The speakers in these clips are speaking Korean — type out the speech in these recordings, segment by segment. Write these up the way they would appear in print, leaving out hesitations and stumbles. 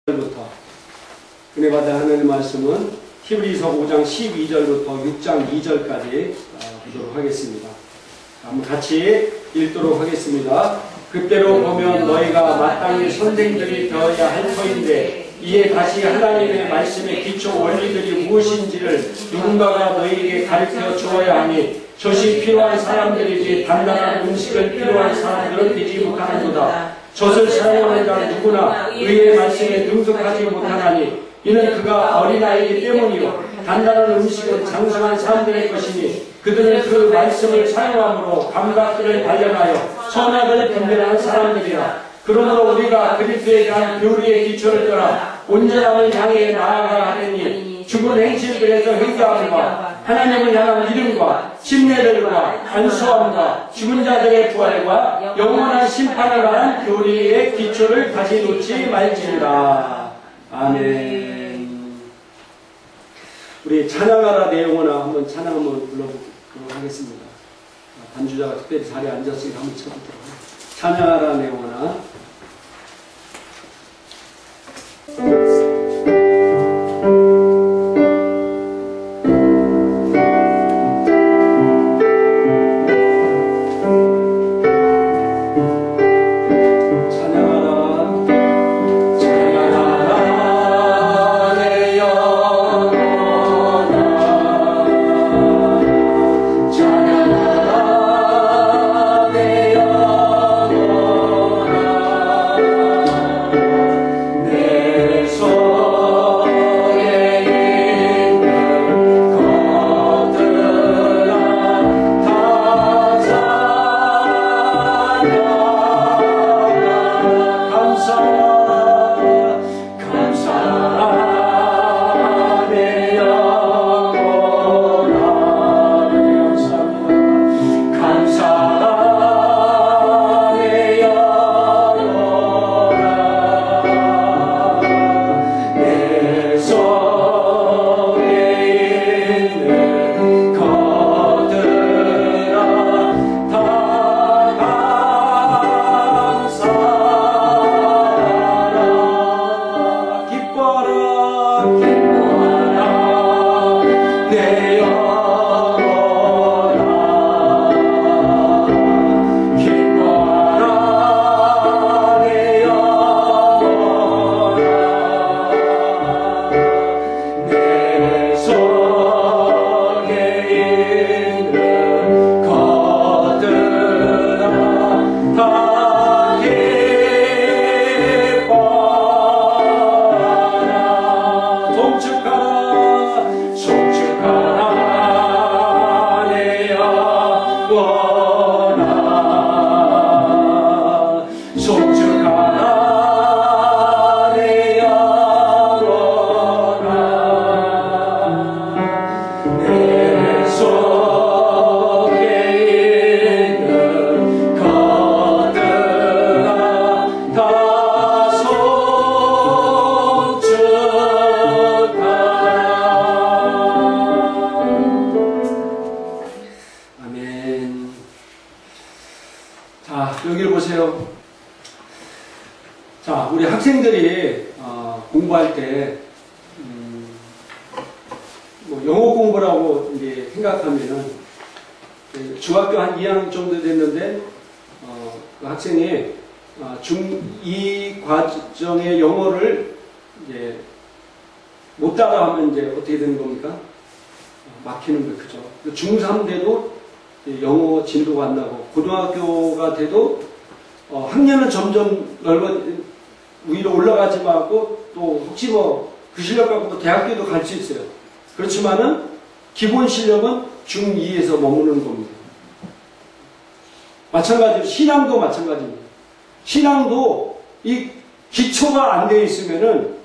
부터 은혜 받아 하는 말씀은 히브리서 5장 12절부터 6장 2절까지 보도록 하겠습니다. 한번 같이 읽도록 하겠습니다. 그때로 보면 너희가 마땅히 선생들이 되어야 할 터인데 이에 다시 하나님의 말씀의 기초 원리들이 무엇인지를 누군가가 너희에게 가르쳐 주어야 하니 젖이 필요한 사람들이지 단단한 음식을 필요한 사람들은 되지 못하는도다. 젖을 사용하는 자 누구나 의의 말씀에 능숙하지 못하나니 이는 그가 어린아이이기 때문이요 단단한 음식은 장성한 사람들의 것이니 그들은 그 말씀을 사용함으로 감각들을 단련하여 선악을 분별하는 사람들이라. 그러므로 우리가 그리스도에 대한 교리의 기초를 떠나 온전함을 향해 나아가야 하느니 죽은 행실들에서 회개함과 하나님을 향한 믿음과 침례들과 안수함과 죽은 자들의 부활과 영원한 심판을 관한 교리의 기초를 다시 놓지 말지니라. 아멘. 우리 찬양하라 내용으로 한번 찬양 한번 불러보도록 하겠습니다. 반주자가 특별히 자리에 앉았으니까 한번 쳐보도록 하겠습니다. 찬양하라 내용으로. 여기를 보세요. 자, 우리 학생들이 공부할 때 뭐 영어 공부라고 이제 생각하면은 중학교 한 2학년 정도 됐는데 그 학생이 중2 과정의 영어를 이제 못 따라하면 이제 어떻게 되는 겁니까? 막히는 거예요, 그죠? 중3 돼도 영어 진도가 안 나고 고등학교가 돼도 학년은 점점 위로 올라가지 말고 또 혹시 뭐 그 실력 갖고 대학교도 갈 수 있어요. 그렇지만은 기본 실력은 중2에서 머무는 겁니다. 마찬가지로 신앙도 마찬가지입니다. 신앙도 이 기초가 안 되어 있으면은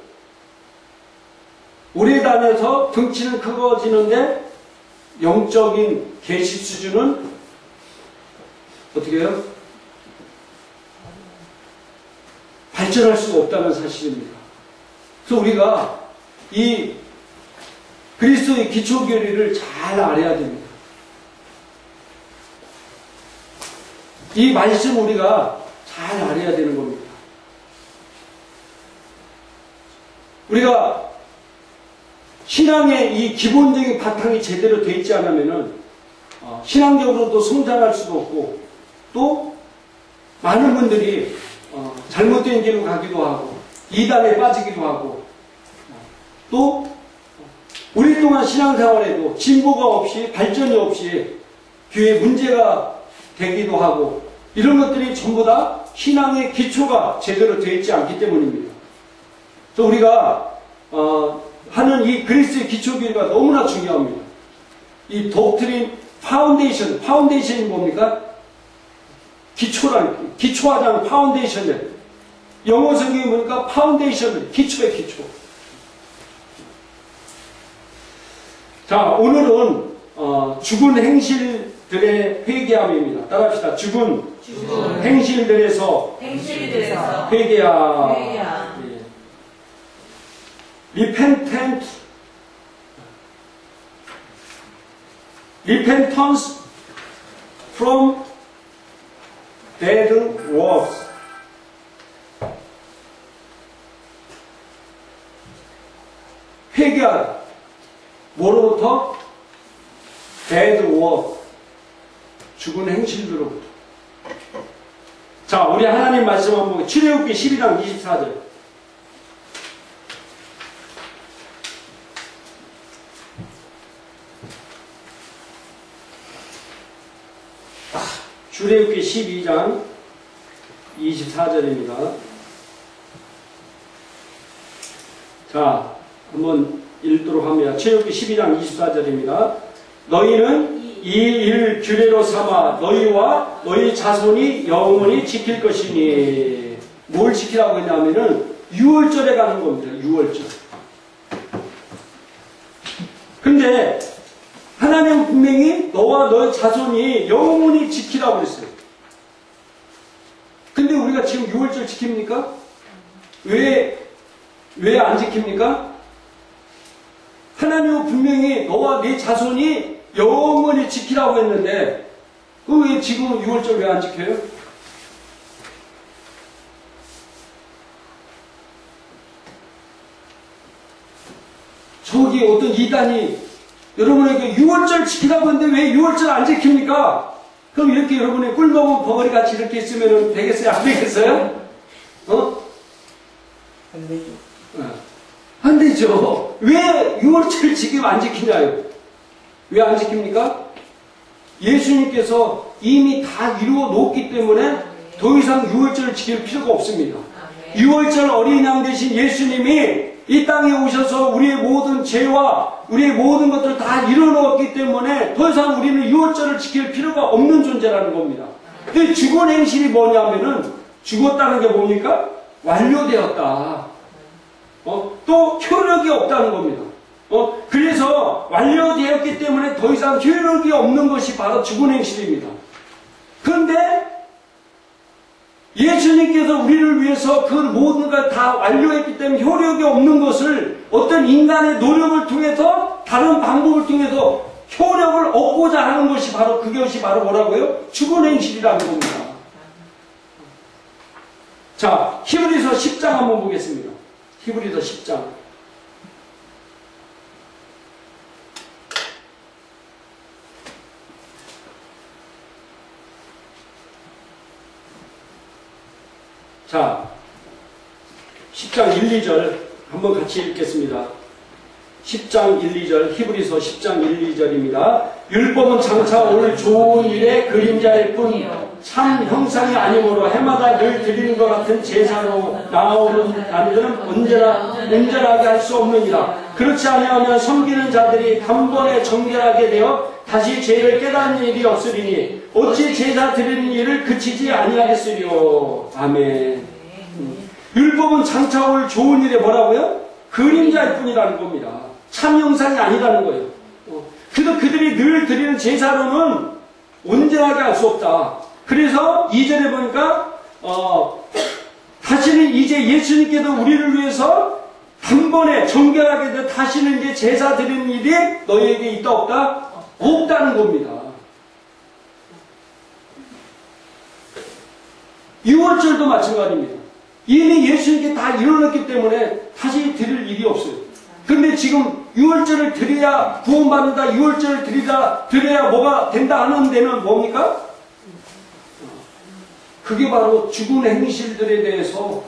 오래 다녀서 등치는 크어지는데 영적인 계시 수준은 어떻게 해요? 발전할 수가 없다는 사실입니다. 그래서 우리가 이 그리스도의 기초 교리를 잘 알아야 됩니다. 이 말씀 우리가 잘 알아야 되는 겁니다. 우리가 신앙의 이 기본적인 바탕이 제대로 되어 있지 않으면은 신앙적으로도 성장할 수도 없고, 또 많은 분들이 잘못된 길로 가기도 하고 이단에 빠지기도 하고, 또 오랫동안 신앙생활에도 진보가 없이 발전이 없이 교회에 문제가 되기도 하고, 이런 것들이 전부 다 신앙의 기초가 제대로 되어 있지 않기 때문입니다. 또 우리가 하는 이 그리스의 기초교회가 너무나 중요합니다. 이 독트린 파운데이션이 뭡니까? 기초하자는 파운데이션을, 영어 성경에 보니까 파운데이션을, 기초의 기초. 자, 오늘은 죽은 행실들의 회개함입니다. 따라합시다. 죽은 행실들에서 회개함. 예. repentance from dead works. 회개하라. 뭐로부터? dead work. 죽은 행실들로부터. 자, 우리 하나님 말씀 한번 보고 출애굽기 12장 24절. 출애굽기 12장 24절입니다. 자, 한번 읽도록 합니다. 출애굽기 12장 24절입니다. 너희는 이 일 규례로 삼아 너희와 너희 자손이 영원히 지킬 것이니. 뭘 지키라고 했냐면은 유월절에 가는 겁니다. 유월절. 근데 하나님은 분명히 너와 너의 자손이 영원히 지키라고 했어요. 근데 우리가 지금 유월절 지킵니까? 왜 안 지킵니까? 하나님은 분명히 너와 네 자손이 영원히 지키라고 했는데, 왜 지금 유월절 왜 안 지켜요? 저기 어떤 이단이 여러분에게 유월절 지키라고 했는데 왜 유월절 안 지킵니까? 그럼 이렇게 여러분의 꿀먹은 버거리 같이 이렇게 있으면 되겠어요? 안 되겠어요? 안 되죠. 안 되죠. 왜 유월절 지금 안 지키냐요? 왜 안 지킵니까? 예수님께서 이미 다 이루어 놓았기 때문에 더 이상 유월절을 지킬 필요가 없습니다. 유월절 어린 양 대신 예수님이 이 땅에 오셔서 우리의 모든 죄와 우리의 모든 것들을 다 이뤄놓았기 때문에 더 이상 우리는 유월절을 지킬 필요가 없는 존재라는 겁니다. 근데 죽은 행실이 뭐냐면은, 죽었다는 게 뭡니까? 완료되었다. 또 효력이 없다는 겁니다. 그래서 완료되었기 때문에 더 이상 효력이 없는 것이 바로 죽은 행실입니다. 그런데 예수님께서 우리를 위해서 그 모든 걸 다 완료했기 때문에 효력이 없는 것을 어떤 인간의 노력을 통해서, 다른 방법을 통해서 효력을 얻고자 하는 것이 바로, 그것이 바로 뭐라고요? 죽은 행실이라는 겁니다. 자, 히브리서 10장 한번 보겠습니다. 히브리서 10장. 자, 10장 1, 2절 한번 같이 읽겠습니다. 10장 1, 2절, 히브리서 10장 1, 2절입니다. 율법은 장차 올 좋은 일의 그림자일 뿐 참 형상이 아니므로 해마다 늘 드리는 것 같은 제사로 나오는 남들은 언제나 온전하게 할 수 없느니라. 그렇지 아니하면 섬기는 자들이 단번에 정결하게 되어 다시 죄를 깨닫는 일이 없으리니 어찌 제사 드리는 일을 그치지 아니하겠으리요. 아멘. 율법은 장차 올 좋은 일에 뭐라고요? 그림자일 뿐이라는 겁니다. 참 형상이 아니라는 거예요. 그래서 그들이 늘 드리는 제사로는 온전하게 할 수 없다. 그래서 2절에 보니까 다시는 이제 예수님께서 우리를 위해서 단번에 정결하게 되어 다시는 이제 제사 드리는 일이 너희에게 있다 없다? 없다는 겁니다. 유월절도 마찬가지입니다. 이미 예수님께 다 이뤄냈기 때문에 다시 드릴 일이 지금 유월절을 드려야 구원받는다, 유월절을 드려야 뭐가 된다 하는 데는 뭡니까? 그게 바로 죽은 행실들에 대해서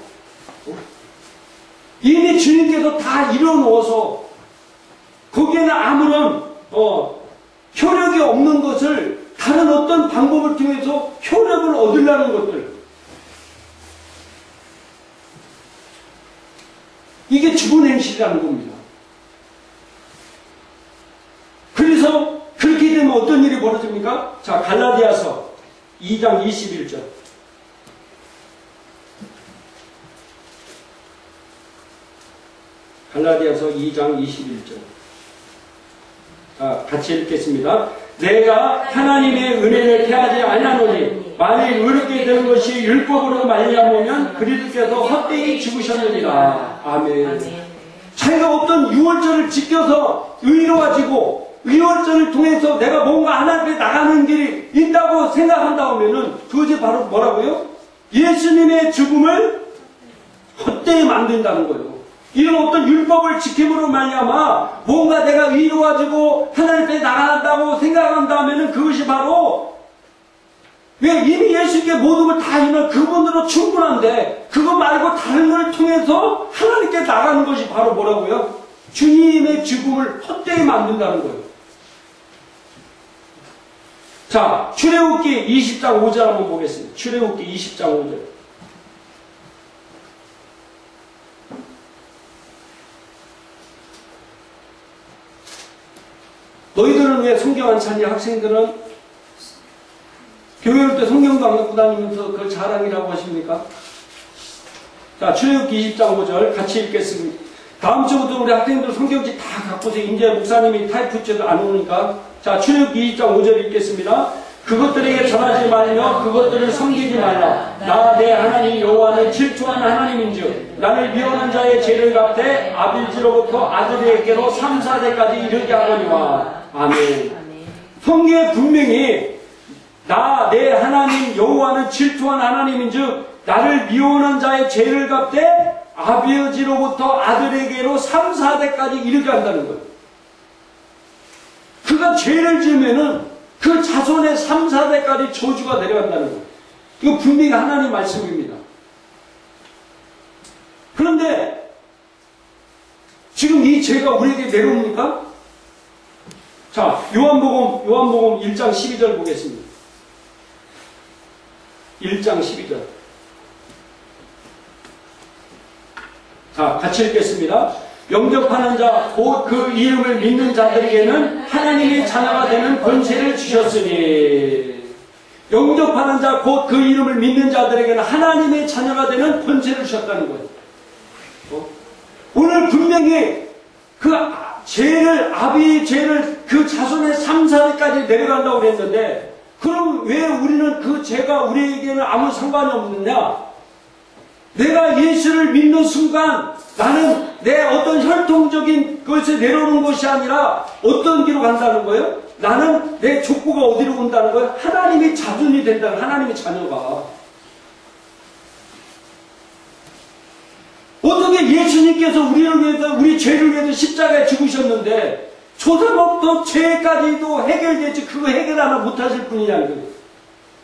이미 주님께서 다 이뤄놓아서 거기에는 아무런 효력이 없는 것을 다른 어떤 방법을 통해서 효력을 얻으려는 것들, 이게 죽은 행실이라는 겁니다. 그래서 그렇게 되면 어떤 일이 벌어집니까? 자, 갈라디아서 2장 21절. 갈라디아서 2장 21절. 자, 같이 읽겠습니다. 내가 하나님의 은혜를 패하지 아니하노니 만일 의롭게 되는 것이 율법으로 말미암으면 그리스도께서 헛되이 죽으셨느니라. 아멘. 자기가 어떤 유월절을 지켜서 의로워지고 유월절을 통해서 내가 뭔가 하나님께 나가는 길이 있다고 생각한다 하면은 그것이 바로 뭐라고요? 예수님의 죽음을 헛되이 만든다는 거예요. 이런 어떤 율법을 지킴으로 말미암아 뭔가 내가 의로워지고 하나님께 나간다고 생각한다면은 그것이 바로 왜 이미 예수님께 모든 걸 다 이루면 그분으로 충분한데 그거 말고 다른 걸 통해서 하나님께 나가는 것이 바로 뭐라고요? 주님의 죽음을 헛되이 만든다는 거예요. 자, 출애굽기 20장 5절 한번 보겠습니다. 출애굽기 20장 5절. 너희들은 왜 성경 안 찾니? 학생들은 교회 올 때 성경도 안 갖고 다니면서 그걸 자랑이라고 하십니까? 자, 출애굽기 20장 5절 같이 읽겠습니다. 다음 주부터 우리 학생들 성경지 다 갖고서 이제 목사님이 타이프째도 안 오니까 자, 출애굽기 20장 5절 읽겠습니다. 그것들에게 전하지 말며 그것들을 섬기지 말라. 나 내 하나님 여호와는 질투하는 하나님인즉 나를 미워하는 자의 죄를 갚되 아비지로부터 아들에게로 3, 4대까지 이르게 하거니와. 아멘. 성경에 분명히 나 내 하나님 여호와는 질투하는 하나님인즉 나를 미워하는 자의 죄를 갚되 아버지로부터 아들에게로 3, 4대까지 이르게 한다는 거예요. 그가 죄를 지으면은 그 자손의 3, 4대까지 저주가 내려간다는 거예요. 이거 분명히 하나님 말씀입니다. 그런데 지금 이 죄가 우리에게 내려옵니까? 자, 요한복음 1장 12절 보겠습니다. 1장 12절. 자, 같이 읽겠습니다. 영접하는 자, 곧 그 이름을 믿는 자들에게는 하나님의 자녀가 되는 권세를 주셨으니. 영접하는 자, 곧 그 이름을 믿는 자들에게는 하나님의 자녀가 되는 권세를 주셨다는 거예요. 오늘 분명히 그 죄를, 아비의 죄를 그 자손의 3, 4대까지 내려간다고 그랬는데, 그럼 왜 우리는 그 죄가 우리에게는 아무 상관이 없느냐? 내가 예수를 믿는 순간 나는 내 어떤 혈통적인 것에 내려오는 것이 아니라 어떤 길로 간다는 거예요? 나는 내 족보가 어디로 온다는 거예요? 하나님의 자손이 된다는, 하나님의 자녀가. 어떻게 예수님께서 우리를 위해서, 우리 죄를 위해서 십자가에 죽으셨는데 조상부터 죄까지도 해결되지 그거 해결 하나 못하실 분이냐는 거예요.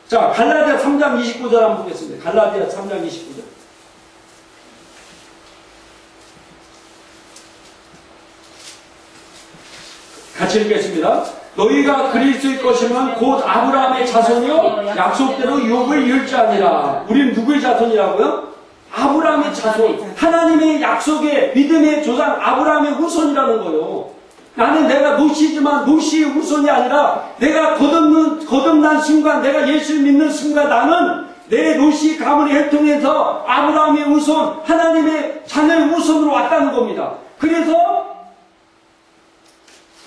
자, 갈라디아 3장 29절 한번 보겠습니다. 갈라디아 3장 29절. 같이 읽겠습니다. 너희가 그리스도의 것이면 곧 아브라함의 자손이요 약속대로 유업을 이을 자니라. 우리는 누구의 자손이라고요? 아브라함의 자손. 하나님의 약속의 믿음의 조상 아브라함의 후손이라는 거예요. 나는 내가 노시지만 노시의 후손이 아니라 내가 거듭난 순간, 내가 예수를 믿는 순간 나는 내 노시 가문의 혈통에서 아브라함의 후손, 하나님의 자녀의 후손으로 왔다는 겁니다. 그래서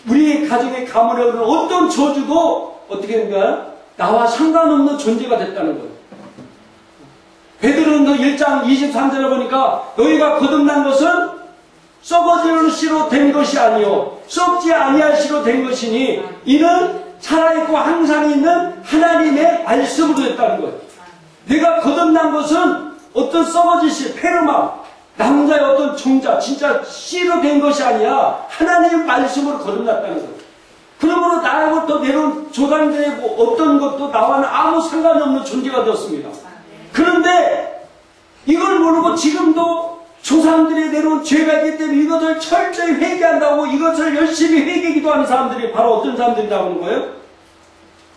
우리 가정의 가문에 오는 어떤 저주도 어떻게 된가? 나와 상관없는 존재가 됐다는 거예요. 베드로전서 1장 23절에 보니까 너희가 거듭난 것은 썩어지는 씨로 된 것이 아니요 썩지 아니할 씨로 된 것이니 이는 살아있고 항상 있는 하나님의 말씀으로 됐다는 거예요. 내가 거듭난 것은 어떤 썩어질 씨, 페르마, 남자의 어떤 종자, 진짜 씨로 된 것이 아니라 하나님의 말씀으로 거듭났다는 것. 그러므로 나로부터 내려온 조상들의 어떤 것도 나와는 아무 상관이 없는 존재가 되었습니다. 그런데 이걸 모르고 지금도 조상들이 내려온 죄가 있기 때문에 이것을 철저히 회개한다고 이것을 열심히 회개 기도하는 사람들이 바로 어떤 사람들이라고 하는 거예요?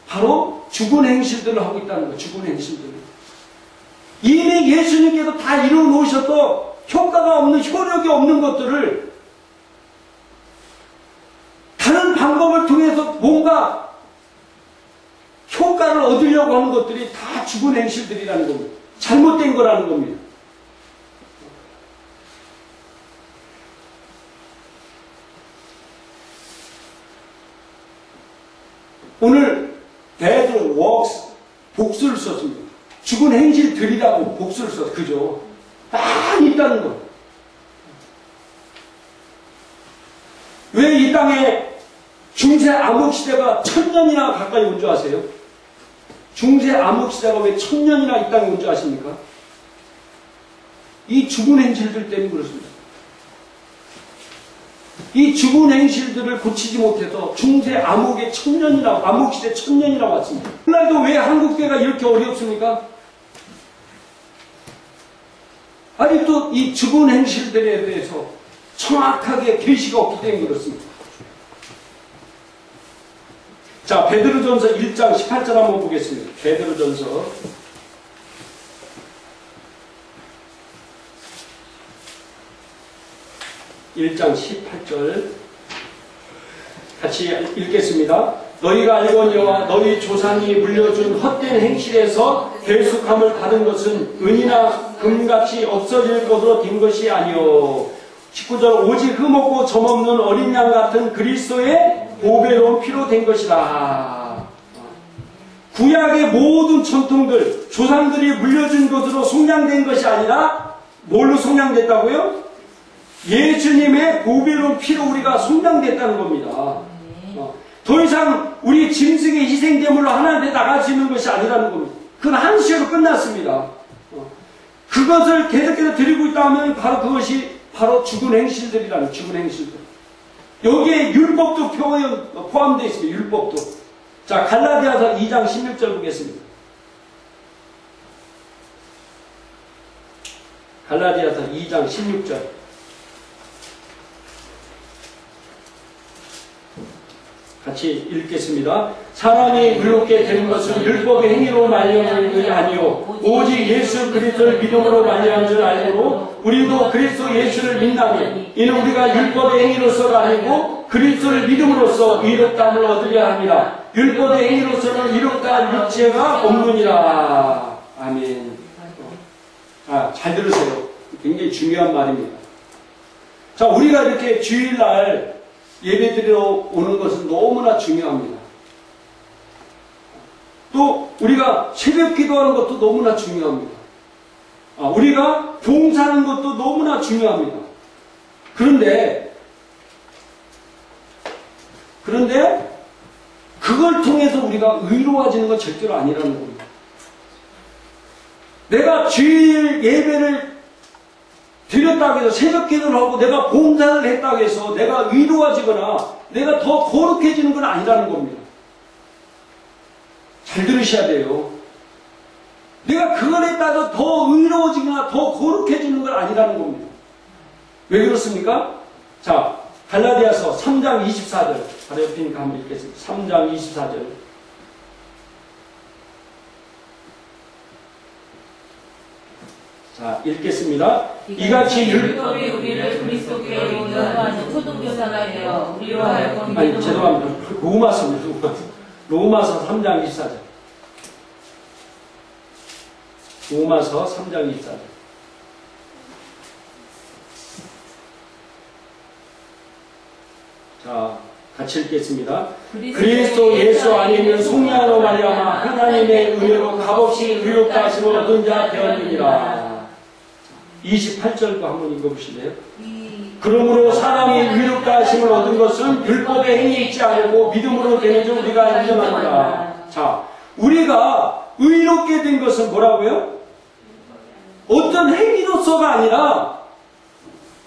바로 죽은 행실들을 하고 있다는 거예요. 죽은 행실들을. 이미 예수님께서 다 이루어 놓으셔도 효과가 없는, 효력이 없는 것들을 다른 방법을 통해서 뭔가 효과를 얻으려고 하는 것들이 다 죽은 행실들이라는 겁니다. 잘못된 거라는 겁니다. 오늘 bad works 복수를 썼습니다. 죽은 행실들이라고 복수를 썼어요. 그죠? 많이 있다는 거예요. 왜 이 땅에 중세 암흑시대가 1000년이나 가까이 온 줄 아세요? 중세 암흑시대가 왜 1000년이나 이 땅에 온 줄 아십니까? 이 죽은 행실들 때문에 그렇습니다. 이 죽은 행실들을 고치지 못해서 중세 암흑의 1000년이나, 암흑시대 1000년이나 왔습니다. 오늘도 왜 한국교회가 이렇게 어렵습니까? 아직도 이 죽은 행실들에 대해서 정확하게 계시가 없기 때문에 그렇습니다. 자, 베드로전서 1장 18절 한번 보겠습니다. 베드로전서 1장 18절 같이 읽겠습니다. 너희가 알거니와 너희 조상이 물려준 헛된 행실에서 결속함을 받은 것은 은이나 금같이 없어질 것으로 된 것이 아니요 19절 오직 흠없고 점없는 어린 양 같은 그리스도의 보배로운 피로 된 것이다. 구약의 모든 전통들 조상들이 물려준 것으로 속량된 것이 아니라 뭘로 속량됐다고요? 예수님의 보배로운 피로 우리가 속량됐다는 겁니다. 더 이상 우리 짐승의 희생제물로 하나님께 나갈 수 있는 것이 아니라는 겁니다. 그건 한시로 끝났습니다. 그것을 계속해서 드리고 있다 하면 바로 그것이 바로 죽은 행실들이라는 죽은 행실들. 여기에 율법도 포함되어 있습니다. 율법도. 자, 갈라디아서 2장 16절 보겠습니다. 갈라디아서 2장 16절. 같이 읽겠습니다. 사람이 의롭게 되는 것은 율법의 행위로 말미암은 것이 아니요 오직 예수 그리스도를 믿음으로 말미암은 줄 알므로 우리도 그리스도 예수를 믿나니 이는 우리가 율법의 행위로서가 아니고 그리스도를 믿음으로써 의롭다함을 얻으려 합니다. 율법의 행위로서는 의롭다 할 육체가 없느니라. 아멘. 잘 들으세요. 굉장히 중요한 말입니다. 자, 우리가 이렇게 주일날 예배드리러 오는 것은 너무나 중요합니다. 또 우리가 새벽 기도하는 것도 너무나 중요합니다. 우리가 봉사하는 것도 너무나 중요합니다. 그런데 그걸 통해서 우리가 의로워지는 건 절대로 아니라는 겁니다. 내가 주일 예배를 드렸다고 해서 새벽 기도를 하고 내가 봉사를 했다고 해서 내가 의로워지거나 내가 더 거룩해지는 건 아니라는 겁니다. 잘 들으셔야 돼요. 내가 그걸 했다고 더 의로워지거나 더 거룩해지는 건 아니라는 겁니다. 왜 그렇습니까? 자, 갈라디아서 3장 24절 바로 옆이니까 한번 읽겠습니다. 3장 24절 자, 읽겠습니다. 이같이 율법이 우리를 그리스도께 인도하는 초등교사가 되어 우리로 하여금 아니, 죄송합니다. 로마서 3장 24절. 로마서 3장 24절. 자, 같이 읽겠습니다. 그리스도 예수 안에는 속량으로 말미암아 하나님의 은혜로 값없이 의롭다 하심을 얻은 자 되었느니라. 28절도 한번 읽어보실래요? 그러므로 사람이 의롭다 하심을 얻은 것은 율법의 행위 있지 않고 믿음으로 되는 줄 우리가 인정합니다. 자, 우리가 의롭게 된 것은 뭐라고요? 어떤 행위로서가 아니라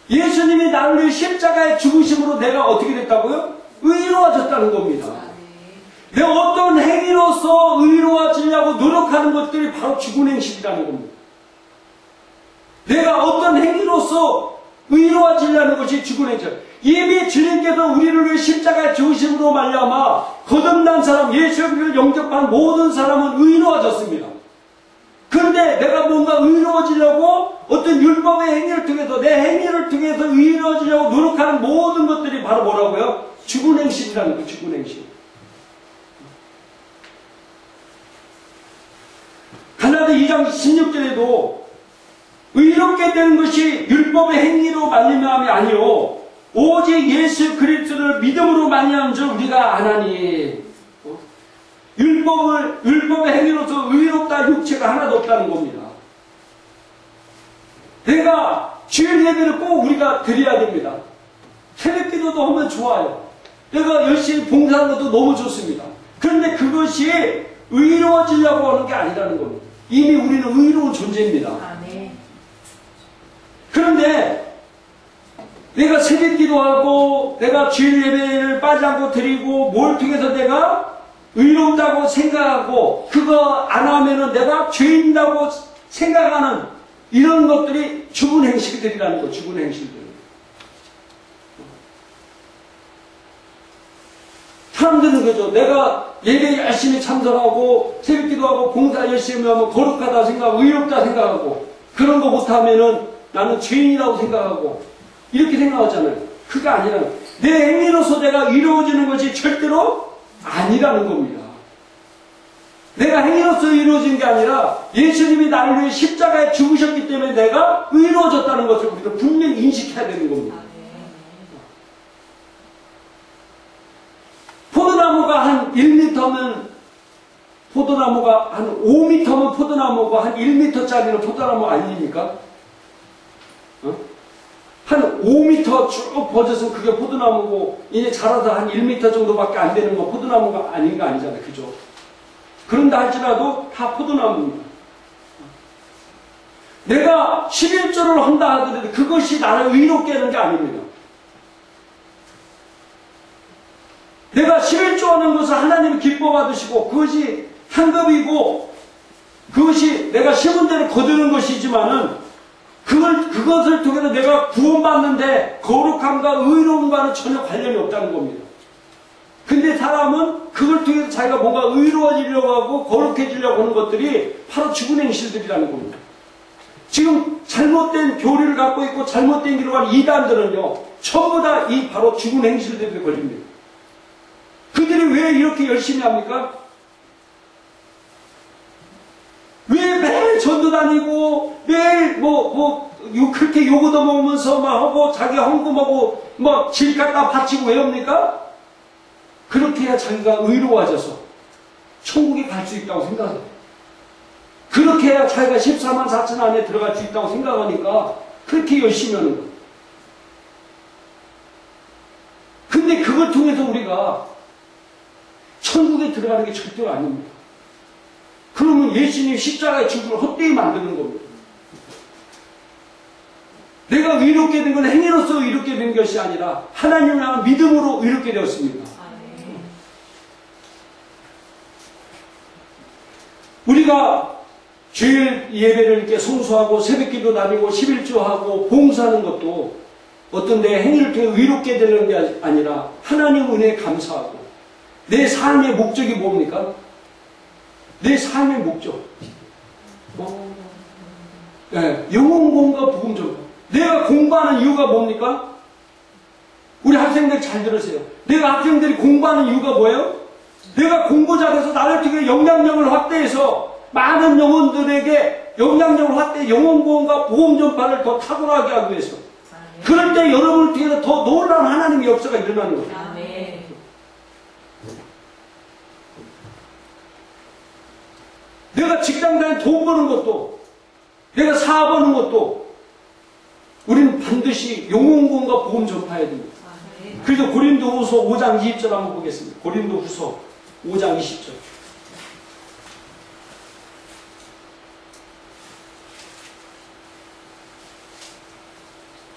예수님이 나를 위해 십자가에 죽으심으로 내가 어떻게 됐다고요? 의로워졌다는 겁니다. 내가 어떤 행위로서 의로워지려고 노력하는 것들이 바로 죽은 행실이라는 겁니다. 내가 어떤 행위로서 의로워지려는 것이 죽은 행실. 이미 주님께서 우리를 위해 십자가에 죽으심으로 말미암아 거듭난 사람, 예수를 영접한 모든 사람은 의로워졌습니다. 그런데 내가 뭔가 의로워지려고 어떤 율법의 행위를 통해서 내 행위를 통해서 의로워지려고 노력하는 모든 것들이 바로 뭐라고요? 죽은 행실이라는 거예요. 죽은 행실. 갈라디아 2장 16절에도 의롭게 되는 것이 율법의 행위로 말미암음이 아니요 오직 예수 그리스도를 믿음으로 말미암은 줄 우리가 아나니. 율법의 행위로서 의롭다 육체가 하나도 없다는 겁니다. 내가 주일 예배를 꼭 우리가 드려야 됩니다. 새벽 기도도 하면 좋아요. 내가 열심히 봉사하는 것도 너무 좋습니다. 그런데 그것이 의로워지려고 하는 게 아니라는 겁니다. 이미 우리는 의로운 존재입니다. 그런데 내가 새벽 기도하고 내가 주일 예배를 빠지 않고 드리고 뭘 통해서 내가 의롭다고 생각하고 그거 안 하면은 내가 죄인이라고 생각하는 이런 것들이 죽은 행실들이라는 거, 죽은 행실들. 사람들은 그죠. 내가 예배 열심히 참석하고 새벽 기도하고 봉사 열심히 하면 거룩하다 생각하고 의롭다 생각하고 그런 거 못하면은 나는 죄인이라고 생각하고 이렇게 생각하잖아요. 그게 아니라 내 행위로서 내가 이루어지는 것이 절대로 아니라는 겁니다. 내가 행위로서 이루어진 게 아니라 예수님이 나를 위해 십자가에 죽으셨기 때문에 내가 의로워졌다는 것을 우리가 분명히 인식해야 되는 겁니다. 포도나무가 한 1m면 포도나무가 한 5m면 포도나무가 한 1m짜리는 포도나무 아닙니까? 한 5m 쭉 퍼져서 그게 포도나무고 이제 자라서 한 1m 정도밖에 안 되는 건 포도나무가 아닌 거 아니잖아요. 그죠? 그런다 할지라도 다 포도나무입니다. 내가 11조를 한다 하더라도 그것이 나를 의롭게 하는 게 아닙니다. 내가 11조 하는 것을 하나님이 기뻐 받으시고 그것이 상급이고 그것이 내가 심은 대로 거두는 것이지만은 그것을 통해서 내가 구원받는데 거룩함과 의로움과는 전혀 관련이 없다는 겁니다. 근데 사람은 그걸 통해서 자기가 뭔가 의로워지려고 하고 거룩해지려고 하는 것들이 바로 죽은 행실들이라는 겁니다. 지금 잘못된 교리를 갖고 있고 잘못된 길로 가는 이단들은요, 전부 다 이 바로 죽은 행실들에 걸립니다. 그들이 왜 이렇게 열심히 합니까? 왜 매일 전도 다니고 매일 그렇게 요거 얻어먹으면서 막 하고 자기 헌금하고 뭐 질 갖다 바치고 왜 합니까? 그렇게 해야 자기가 의로워져서 천국에 갈 수 있다고 생각해요. 그렇게 해야 자기가 14만 4천 안에 들어갈 수 있다고 생각하니까 그렇게 열심히 하는 거예요. 근데 그걸 통해서 우리가 천국에 들어가는 게 절대로 아닙니다. 그러면 예수님 십자가의 죽음을 헛되이 만드는 겁니다. 내가 의롭게 된 건 행위로서 의롭게 된 것이 아니라 하나님을 향한 믿음으로 의롭게 되었습니다. 우리가 주일 예배를 이렇게 성수하고 새벽기도 다니고 11조하고 봉사하는 것도 어떤 내 행위를 통해 의롭게 되는 게 아니라 하나님 은혜에 감사하고 내 삶의 목적이 뭡니까? 내 삶의 목적. 영혼공과 복음전파. 내가 공부하는 이유가 뭡니까? 우리 학생들 잘 들으세요. 내가 학생들이 공부하는 이유가 뭐예요? 내가 공부 잘해서 나를 통해 영향력을 확대해서 많은 영혼들에게 영향력을 확대해 영혼구원과 복음전파를 더 탁월하게 하기 위해서. 그럴 때 여러분을 통해서 더 놀라운 하나님의 역사가 일어나는 거예요. 내가 직장 다니 돈 버는 것도, 내가 사업하는 것도, 우리는 반드시 영혼구원과 복음 전파해야 됩니다. 그래서 고린도후서 5장 20절 한번 보겠습니다. 고린도후서 5장 20절.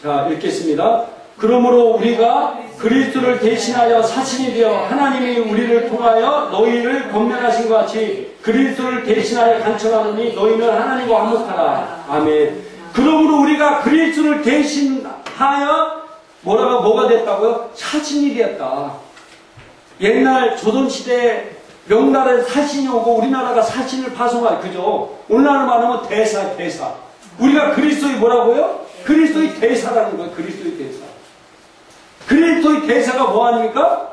자, 읽겠습니다. 그러므로 우리가 그리스도를 대신하여 사신이 되어 하나님이 우리를 통하여 너희를 권면하신 것 같이 그리스도를 대신하여 간청하노니 너희는 하나님과 화목하라. 아멘. 그러므로 우리가 그리스도를 대신하여 뭐가 됐다고요? 사신이 되었다. 옛날 조선시대 명나라에 사신이 오고 우리나라가 사신을 파송할, 그죠? 오늘날 말하면 대사. 우리가 그리스도의 뭐라고요? 그리스도의 대사라는 거예요. 그리스도의 대사. 그리스도의 대사가 뭐 아닙니까?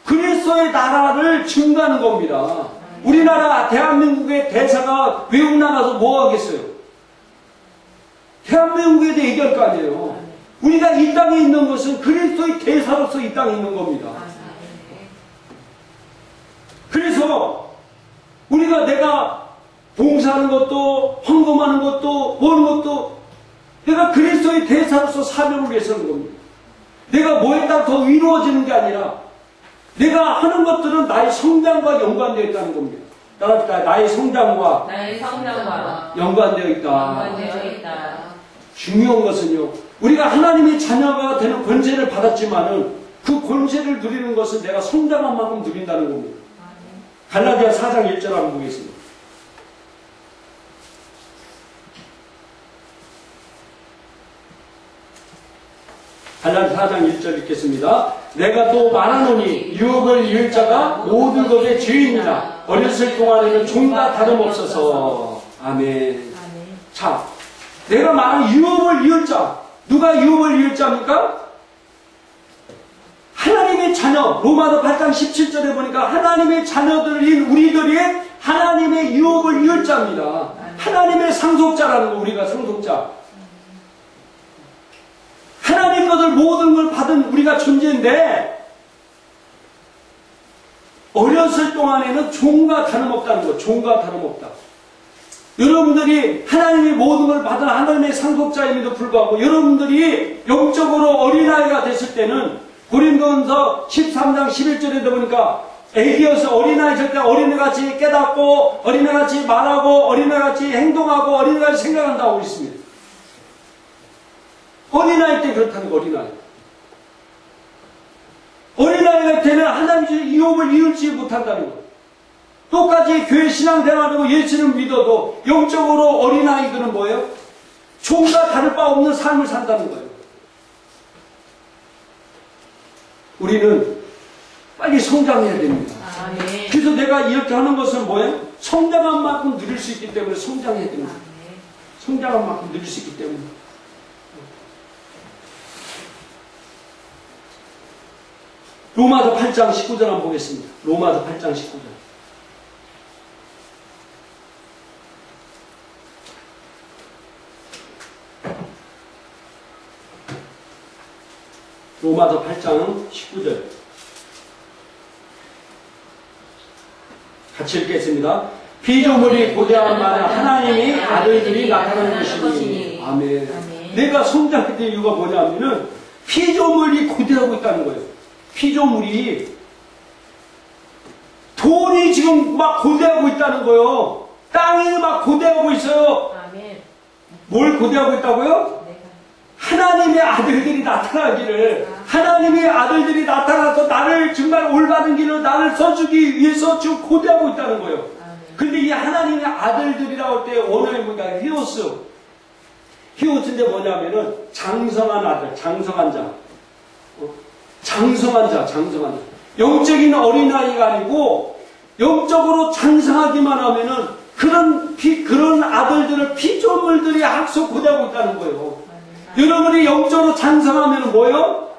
그리스도의 나라를 증거하는 겁니다. 우리나라 대한민국의 대사가 외국 나가서 뭐 하겠어요? 대한민국에 대해 얘기할 거 아니에요. 우리가 이 땅에 있는 것은 그리스도의 대사로서 이 땅에 있는 겁니다. 그래서 우리가 내가 봉사하는 것도 헌금하는 것도 모든 것도 내가 그리스도의 대사로서 사명을 위해서 하는 겁니다. 내가 뭐에 따라 더 이루어지는 게 아니라 내가 하는 것들은 나의 성장과 연관되어 있다는 겁니다. 나의 성장과 연관되어 있다. 중요한 것은요, 우리가 하나님의 자녀가 되는 권세를 받았지만은 그 권세를 누리는 것은 내가 성장한 만큼 누린다는 겁니다. 갈라디아 4장 1절 한번 보겠습니다. 갈라디아 4장 1절 읽겠습니다. 내가 또 말하노니 유업을 이을 자가 모든 것의 죄인이라 어렸을 동안에는 종과 다름없어서. 아멘. 자, 내가 말한 유업을 이을 자, 누가 유업을 이을 자입니까? 하나님의 자녀. 로마서 8장 17절에 보니까 하나님의 자녀들인 우리들이 하나님의 유업을 이을 자입니다. 하나님의 상속자라는 거, 우리가 상속자. 하나님 것을 모든 걸 받은 우리가 존재인데 어렸을 동안에는 종과 다름없다는 거. 종과 다름없다. 여러분들이 하나님이 모든 걸 받은 하나님의 상속자임에도 불구하고 여러분들이 영적으로 어린아이가 됐을 때는 고린도전서 13장 11절에 보니까 애기여서 어린아이 될 때 어린애같이 깨닫고 어린애같이 말하고 어린애같이 행동하고 어린애같이 생각한다고 있습니다. 어린아이 때 그렇다는 거. 어린아이가 되면 하나님의 유업을 이을지 못한다는 거. 똑같이 교회 신앙생활하고 예수를 믿어도 영적으로 어린아이들은 뭐예요? 종과 다를 바 없는 삶을 산다는 거예요. 우리는 빨리 성장해야 됩니다. 그래서 내가 이렇게 하는 것은 뭐예요? 성장한 만큼 누릴 수 있기 때문에 성장해야 됩니다. 성장한 만큼 누릴 수 있기 때문에. 로마서 8장 19절 한번 보겠습니다. 로마서 8장 19절. 로마서 8장 19절. 같이 읽겠습니다. 피조물이 고대한 말은 하나님의 아들들이 나타나는 것이니. 아멘. 내가 성장할 때 이유가 뭐냐면은 피조물이 고대하고 있다는 거예요. 피조물이 돈이 지금 막 고대하고 있다는 거예요. 땅이 막 고대하고 있어요. 뭘 고대하고 있다고요? 하나님의 아들들이 나타나기를, 하나님의 아들들이 나타나서 나를 정말 올바른 길로 나를 써주기 위해서 지금 고대하고 있다는 거예요. 근데 이 하나님의 아들들이라고 할 때 원어에 보니까 히오스인데 뭐냐면은 장성한 아들, 장성한 자. 장성한 자. 영적인 어린아이가 아니고 영적으로 장성하기만 하면은 그런 아들들을 피조물들이 학속 고대하고 있다는 거예요. 여러분이 영적으로 장성하면 뭐예요?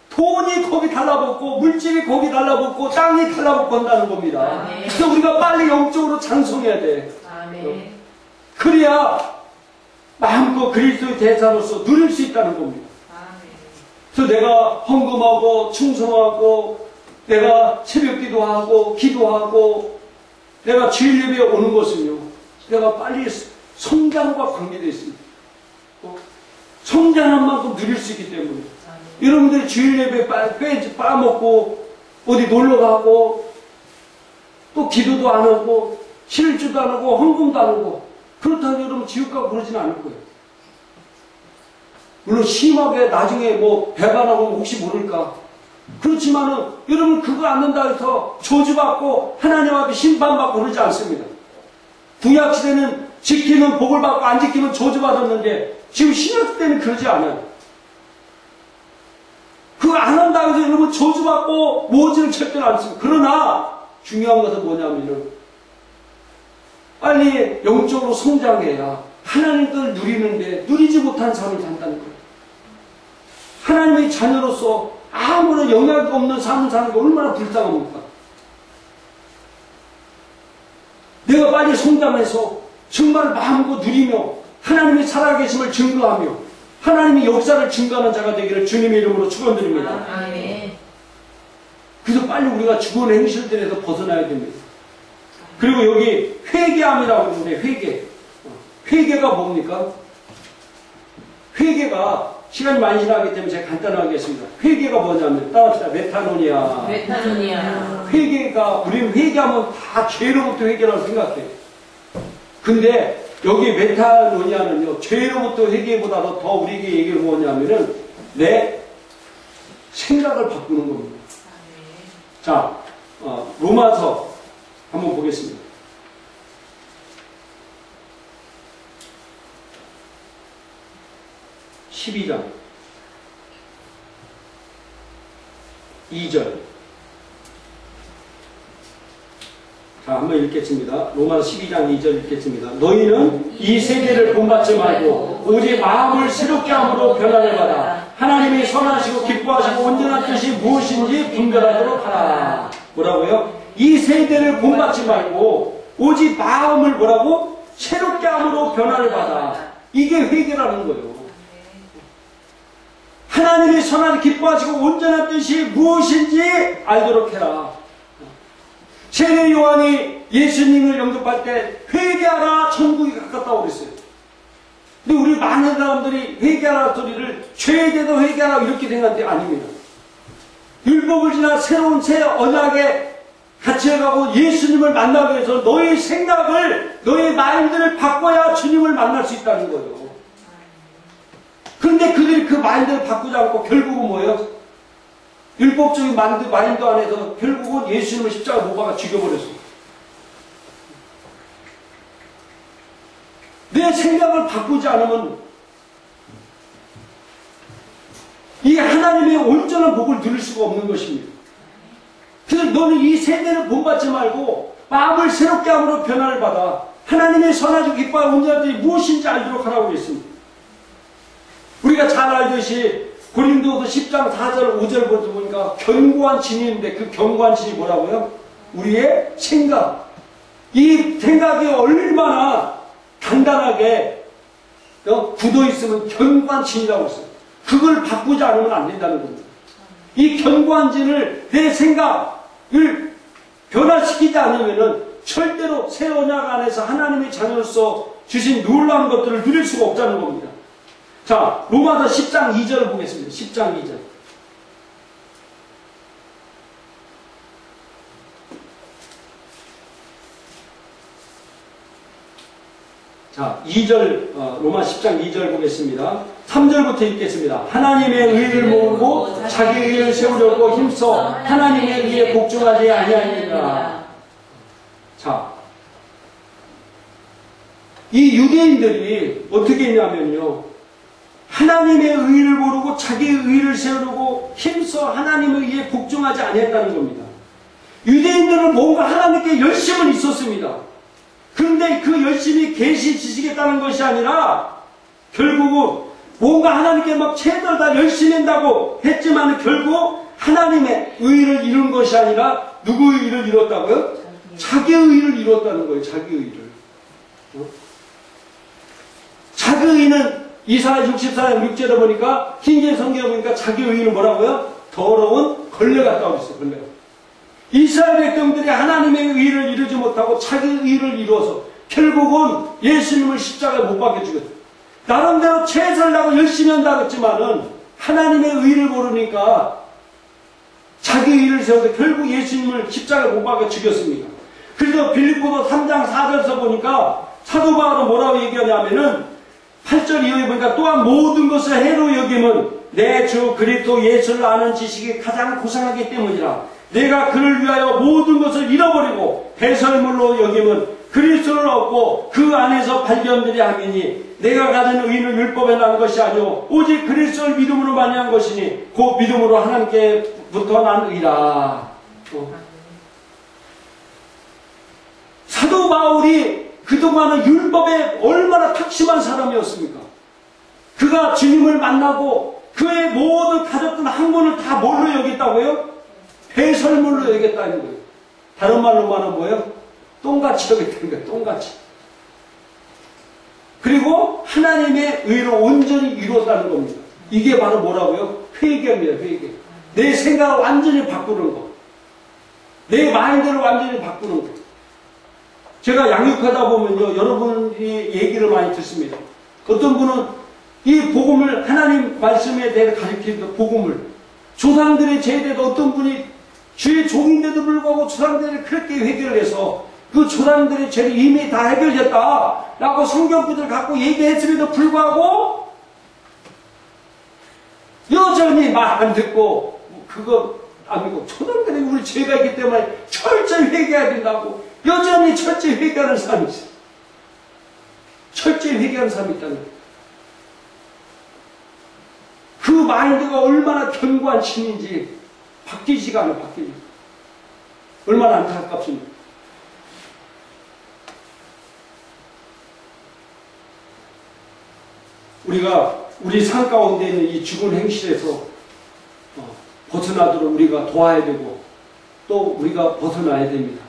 돈이 거기 달라붙고 물질이 거기 달라붙고 땅이 달라붙고 한다는 겁니다. 그래서 우리가 빨리 영적으로 장성해야 돼. 그래야 마음껏 그리스도의 대사로서 누릴 수 있다는 겁니다. 그래서 내가 헌금하고 충성하고 내가 새벽기도하고 기도하고 내가 주일 예배에 오는 것은요, 내가 빨리 성장과 관계되어 있습니다. 성장한 만큼 누릴 수 있기 때문에 여러분들이 주일 예배 빠먹고 어디 놀러가고 또 기도도 안 하고 실주도 안 하고 헌금도 안 하고 그렇다고 여러분 지옥 가고 그러지는 않을 거예요. 물론 심하게 나중에 뭐 배반하고 혹시 모를까. 그렇지만은 여러분 그거 안 된다 해서 저주받고 하나님 앞에 심판받고 그러지 않습니다. 구약시대는 지키면 복을 받고 안 지키면 저주받았는데 지금 신약시대는 그러지 않아요. 그거 안 한다고 해서 여러분 저주받고 모지는 절대로 않습니다. 그러나 중요한 것은 뭐냐면은 빨리 영적으로 성장해야 하나님 걸 누리는데 누리지 못한 삶을 산다는 거예요. 하나님의 자녀로서 아무런 영향 없는 삶을 사는 게 얼마나 불쌍합니까? 내가 빨리 성장해서 정말 마음껏 누리며 하나님의 살아계심을 증거하며 하나님의 역사를 증거하는 자가 되기를 주님의 이름으로 축원드립니다. 아멘. 그래서 빨리 우리가 죽은 행실들에서 벗어나야 됩니다. 그리고 여기 회개함이라고 하는데 회개가 뭡니까? 회개가 시간이 많이 지나기 때문에 제가 간단하게 하겠습니다. 회개가 뭐냐면 따라합시다. 메타노니아. 메타노니아. 회개가 우리는 회개하면 다 죄로부터 회개라고 생각해요. 근데 여기 메타노니아는요. 죄로부터 회개보다도 더 우리에게 얘기를 뭐냐면은 내 생각을 바꾸는 겁니다. 자, 로마서 한번 보겠습니다. 12장 2절. 자, 한번 읽겠습니다. 로마서 12장 2절 읽겠습니다. 너희는 이 세대를 본받지 말고 오직 마음을 새롭게 함으로 변화를 받아 하나님이 선하시고 기뻐하시고 온전한 뜻이 무엇인지 분별하도록 하라. 뭐라고요? 이 세대를 본받지 말고 오직 마음을 뭐라고? 새롭게 함으로 변화를 받아. 이게 회개라는 거예요. 하나님이 선하고 기뻐하시고 온전한 뜻이 무엇인지 알도록 해라. 세례 요한이 예수님을 영접할 때 회개하라 천국이 가깝다고 그랬어요. 근데 우리 많은 사람들이 회개하라 소리를 죄에 대해서 회개하라 이렇게 생각하는데 아닙니다. 율법을 지나 새로운 새 언약에 같이 해가고 예수님을 만나기 위해서 너의 생각을 너의 마인드를 바꿔야 주님을 만날 수 있다는 거예요. 그런데 그들이 그 마인드를 바꾸지 않고 결국은 뭐예요? 율법적인 마인드 안에서 결국은 예수님을 십자가 못 박아 죽여버렸어요. 내 생각을 바꾸지 않으면 이 하나님의 온전한 복을 누릴 수가 없는 것입니다. 그래서 너는 이 세대를 본받지 말고 마음을 새롭게 함으로 변화를 받아 하나님의 선하시고 기뻐하고 온전한 뜻이 무엇인지 알도록 하라고 했습니다. 우리가 잘 알듯이 고린도서 10장 4절 5절 보니까 견고한 진인데 그 견고한 진이 뭐라고요? 우리의 생각. 이 생각이 얼마나 단단하게 굳어 있으면 견고한 진이라고 했어요. 그걸 바꾸지 않으면 안 된다는 겁니다. 이 견고한 진을 내 생각을 변화시키지 않으면은 절대로 새 언약 안에서 하나님의 자녀로서 주신 놀라운 것들을 누릴 수가 없다는 겁니다. 자, 로마서 10장 2절을 보겠습니다. 10장 2절. 자, 2절, 로마 10장 2절 보겠습니다. 3절부터 읽겠습니다. 하나님의 의를 모으고 자기 의를 세우려고 힘써 하나님의 의에 복종하지 아니하니라. 자, 이 유대인들이 어떻게 했냐면요. 하나님의 의를 모르고 자기의 의를 세우려고 힘써 하나님의 의에 복종하지 아니했다는 겁니다. 유대인들은 뭔가 하나님께 열심은 있었습니다. 그런데 그 열심이 계시 지식했다는 것이 아니라 결국은 뭔가 하나님께 막 최선을 다 열심히 한다고 했지만 결국 하나님의 의를 이룬 것이 아니라 누구의 의를 이뤘다고요? 자기의 의를 이뤘다는 거예요. 자기의 의를. 자기의 의는 이사야 64장 6절에 보니까 흰제 성경에 보니까 자기 의는 뭐라고요? 더러운 걸레 같다고 했어요. 걸레. 이스라엘 백성들이 하나님의 의를 이루지 못하고 자기 의를 이루어서 결국은 예수님을 십자가에 못 박혀 죽였어요. 나름대로 최선을 다하고 열심히 한다고 했지만은 하나님의 의를 모르니까 자기 의를 세워서 결국 예수님을 십자가에 못 박혀 죽였습니다. 그래서 빌립보서 3장 4절에서 보니까 사도 바울은 뭐라고 얘기하냐면은 8절 이후에 보니까 또한 모든 것을 해로 여김은 내 주 그리스도 예수를 아는 지식이 가장 고상하기 때문이라. 내가 그를 위하여 모든 것을 잃어버리고 배설물로 여김은 그리스도를 얻고 그 안에서 발견되려 하미니 내가 가진 의는 율법에 난 것이 아니오 오직 그리스도를 믿음으로 말미암은 것이니 그 믿음으로 하나님께부터 난 의라. 사도 바울이 그동안은 율법에 얼마나 탁심한 사람이었습니까? 그가 주님을 만나고 그의 모든 가졌던 학문을 다 뭘로 여겼다고요? 배설물로 여겼다는 거예요. 다른 말로 말하면 뭐예요? 똥같이 여겼다는 거예요. 똥같이. 그리고 하나님의 의로 온전히 이루었다는 겁니다. 이게 바로 뭐라고요? 회개입니다. 회개. 내 생각을 완전히 바꾸는 거. 내 마인드를 완전히 바꾸는 거. 제가 양육하다 보면요, 여러분이 얘기를 많이 듣습니다. 어떤 분은 이 복음을, 하나님 말씀에 대해 가르치는 복음을, 조상들의 죄에도 어떤 분이 주의 종인데도 불구하고 조상들을 그렇게 회개를 해서 그 조상들의 죄를 이미 다 해결했다 라고 성경 구절을 갖고 얘기했음에도 불구하고 여전히 말 안 듣고 그거 안 믿고 조상들이 우리 죄가 있기 때문에 철저히 회개해야 된다고 여전히 철저히 회개하는 사람이 있어요. 철저히 회개하는 사람이 있다는 거예요. 그 마인드가 얼마나 견고한 신인지 바뀌지가 않아요. 바뀌지. 얼마나 안타깝습니까? 우리가 우리 삶 가운데 있는 이 죽은 행실에서 벗어나도록 우리가 도와야 되고 또 우리가 벗어나야 됩니다.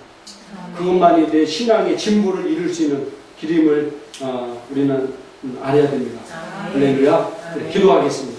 그것만이 내 신앙의 진보를 이룰 수 있는 길임을 우리는 알아야 됩니다. 할렐루야. 네, 기도하겠습니다.